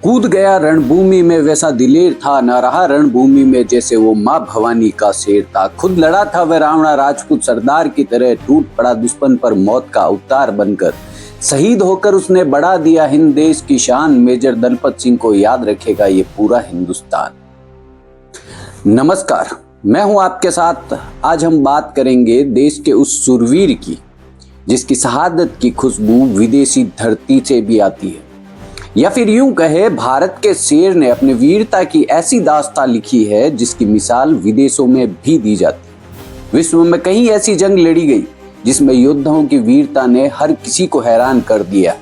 कूद गया रणभूमि में वैसा दिलेर था, न रहा रणभूमि में जैसे वो माँ भवानी का शेर था। खुद लड़ा था वह रावणा राजपूत सरदार की तरह, टूट पड़ा दुश्मन पर मौत का अवतार बनकर। शहीद होकर उसने बढ़ा दिया हिंद देश की शान, मेजर दलपत सिंह को याद रखेगा ये पूरा हिंदुस्तान। नमस्कार, मैं हूं आपके साथ। आज हम बात करेंगे देश के उस शूरवीर की जिसकी शहादत की खुशबू विदेशी धरती से भी आती है, या फिर यूं कहे भारत के शेर ने अपने वीरता की ऐसी दास्तां लिखी है जिसकी मिसाल विदेशों में भी दी जाती है। विश्व में कहीं ऐसी जंग लड़ी गई जिसमें योद्धाओं की वीरता ने हर किसी को हैरान कर दिया,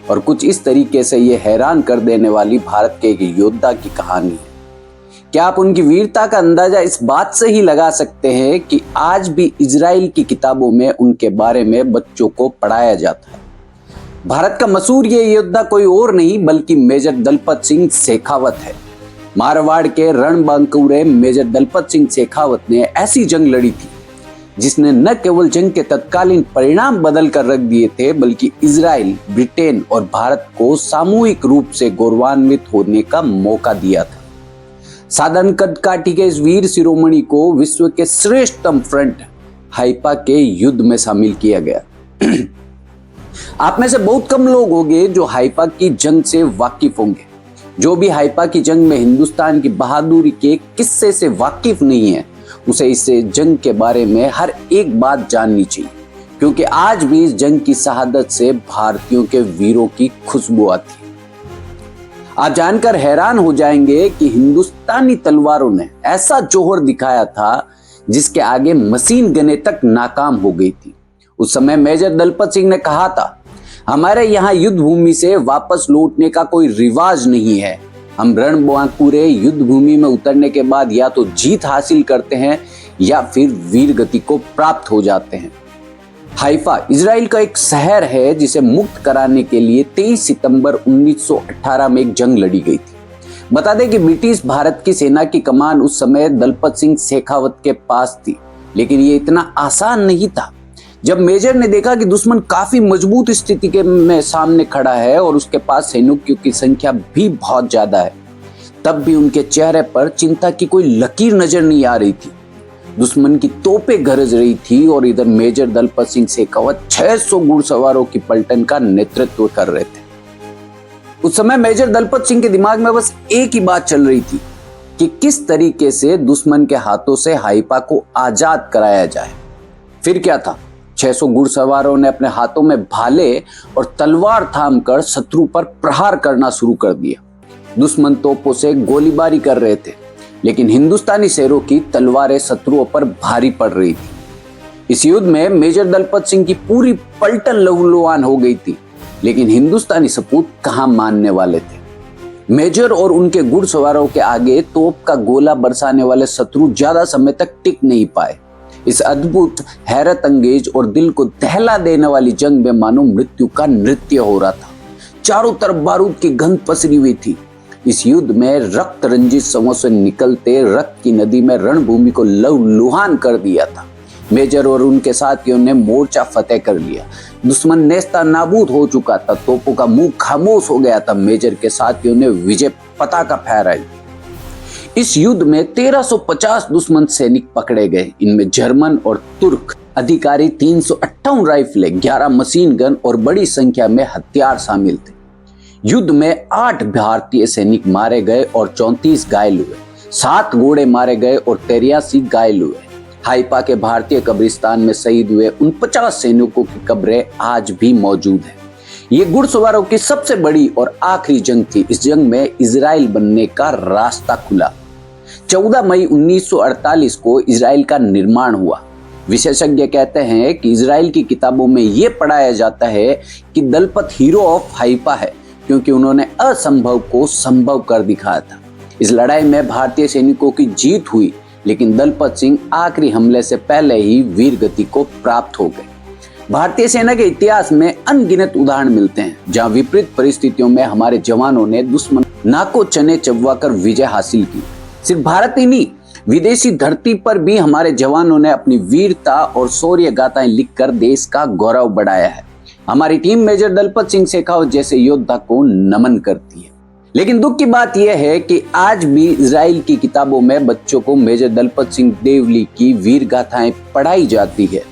और कुछ इस तरीके से ये हैरान कर देने वाली भारत के एक योद्धा की कहानी है। क्या आप उनकी वीरता का अंदाजा इस बात से ही लगा सकते हैं कि आज भी इजराइल की किताबों में उनके बारे में बच्चों को पढ़ाया जाता है। भारत का मशहूर ये योद्धा कोई और नहीं बल्कि मेजर दलपत सिंह शेखावत है। मारवाड़ के रणबांकुरे मेजर दलपत सिंह शेखावत ने ऐसी जंग लड़ी थी जिसने न केवल जंग के तत्कालीन परिणाम बदल कर रख दिए थे, बल्कि इजराइल, ब्रिटेन और भारत को सामूहिक रूप से गौरवान्वित होने का मौका दिया था। साधारण कदकाठी के इस वीर शिरोमणि को विश्व के श्रेष्ठतम फ्रंट हाइफा के युद्ध में शामिल किया गया। आप में से बहुत कम लोग होंगे जो हाइफा की जंग से वाकिफ होंगे। जो भी हाइफा की जंग में हिंदुस्तान की बहादुरी के किस्से से वाकिफ नहीं है, उसे इस जंग के बारे में हर एक बात जाननी चाहिए, क्योंकि आज भी इस जंग की शहादत से भारतीयों के वीरों की खुशबू आती है। आप जानकर हैरान हो जाएंगे कि हिंदुस्तानी तलवारों ने ऐसा जोहर दिखाया था जिसके आगे मशीन गनें तक नाकाम हो गई थी। उस समय मेजर दलपत सिंह ने कहा था, हमारे यहाँ युद्ध भूमि से वापस लौटने का कोई रिवाज नहीं है। हम रणबांकुरे युद्ध भूमि में उतरने के बाद या तो जीत हासिल करते हैं या फिर वीर गति को प्राप्त हो जाते हैं। हाइफा इजराइल का एक शहर है जिसे मुक्त कराने के लिए 23 सितंबर 1918 में एक जंग लड़ी गई थी। बता दें कि ब्रिटिश भारत की सेना की कमान उस समय दलपत सिंह शेखावत के पास थी, लेकिन ये इतना आसान नहीं था। जब मेजर ने देखा कि दुश्मन काफी मजबूत स्थिति के में सामने खड़ा है और उसके पास सैनिकों की संख्या भी बहुत ज्यादा है, तब भी उनके चेहरे पर चिंता की कोई लकीर नजर नहीं आ रही थी। दुश्मन की तोपें गरज रही थी और इधर मेजर दलपत सिंह शेखावत 600 घुड़सवारों की पलटन का नेतृत्व कर रहे थे। उस समय मेजर दलपत सिंह के दिमाग में बस एक ही बात चल रही थी कि किस तरीके से दुश्मन के हाथों से हाइफा को आजाद कराया जाए। फिर क्या था, 600 घुड़सवारों ने अपने हाथों में भाले और तलवार थामकर शत्रु पर प्रहार करना शुरू कर दिया। दुश्मन तोपों से गोलीबारी कर रहे थे, लेकिन हिंदुस्तानी शेरों की तलवारें शत्रुओं पर भारी पड़ रही थी। इस युद्ध में मेजर दलपत सिंह की पूरी पलटन लहूलुहान हो गई थी, लेकिन हिंदुस्तानी सपूत कहां मानने वाले थे। मेजर और उनके घुड़सवारों के आगे तोप का गोला बरसाने वाले शत्रु ज्यादा समय तक टिक नहीं पाए। इस अद्भुत, हैरत अंगेज और दिल को दहला देने वाली जंग में मानो मृत्यु का नृत्य हो रहा था। चारों तरफ बारूद की गंध पसरी हुई थी। इस युद्ध में रक्त रंजित शवों से निकलते रक्त की नदी में रणभूमि को लहूलुहान कर दिया था। मेजर और उनके साथियों ने मोर्चा फतेह कर लिया। दुश्मन नेस्ता नाबूद हो चुका था, तोपों का मुंह खामोश हो गया था। मेजर के साथियों ने विजय पताका फहराई। इस युद्ध में 1350 दुश्मन सैनिक पकड़े गए। इनमें जर्मन और तुर्क अधिकारी, 358 राइफलें, 11 मशीन गन और बड़ी संख्या में हथियार शामिल थे। युद्ध में 8 भारतीय सैनिक मारे गए और 34 घायल हुए। 7 घोड़े मारे गए और 83 घायल हुए। हाइफा के भारतीय कब्रिस्तान में शहीद हुए उन 50 सैनिकों की कब्रें आज भी मौजूद हैं। ये घुड़सवारों की सबसे बड़ी और आखिरी जंग थी। इस जंग में इजराइल बनने का रास्ता खुला। 14 मई 1948 को इजराइल का निर्माण हुआ। विशेषज्ञ कहते हैं कि इजराइल की किताबों में यह पढ़ाया जाता है कि दलपत हीरो ऑफ हाइफा है, क्योंकि उन्होंने असंभव को संभव कर दिखाया था। इस लड़ाई में भारतीय सैनिकों की जीत हुई, लेकिन दलपत सिंह आखिरी हमले से पहले ही वीर गति को प्राप्त हो गए। भारतीय सेना के इतिहास में अनगिनत उदाहरण मिलते हैं जहां विपरीत परिस्थितियों में हमारे जवानों ने दुश्मन नाको चने चबवाकर विजय हासिल की। सिर्फ भारत ही नहीं, विदेशी धरती पर भी हमारे जवानों ने अपनी वीरता और शौर्य गाथाएं लिखकर देश का गौरव बढ़ाया है। हमारी टीम मेजर दलपत सिंह शेखावत जैसे योद्धा को नमन करती है। लेकिन दुख की बात यह है कि आज भी इजराइल की किताबों में बच्चों को मेजर दलपत सिंह देवली की वीर गाथाएं पढ़ाई जाती है।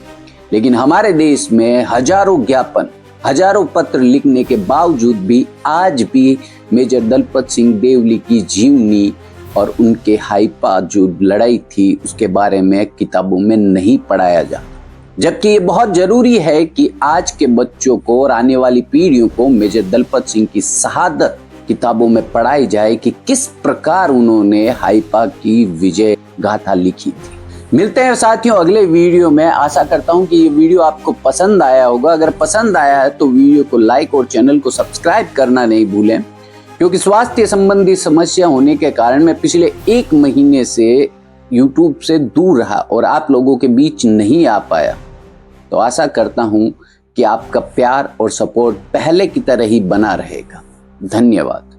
लेकिन हमारे देश में हजारों ज्ञापन, हजारों पत्र लिखने के बावजूद भी आज भी मेजर दलपत सिंह देवली की जीवनी और उनके हाइपा जो लड़ाई थी उसके बारे में किताबों में नहीं पढ़ाया जाता। जबकि ये बहुत जरूरी है कि आज के बच्चों को और आने वाली पीढ़ियों को मेजर दलपत सिंह की शहादत किताबों में पढ़ाई जाए कि किस प्रकार उन्होंने हाइपा की विजय गाथा लिखी थी। मिलते हैं साथियों अगले वीडियो में। आशा करता हूं कि ये वीडियो आपको पसंद आया होगा। अगर पसंद आया है तो वीडियो को लाइक और चैनल को सब्सक्राइब करना नहीं भूलें, क्योंकि स्वास्थ्य संबंधी समस्या होने के कारण मैं पिछले 1 महीने से YouTube से दूर रहा और आप लोगों के बीच नहीं आ पाया। तो आशा करता हूं कि आपका प्यार और सपोर्ट पहले की तरह ही बना रहेगा। धन्यवाद।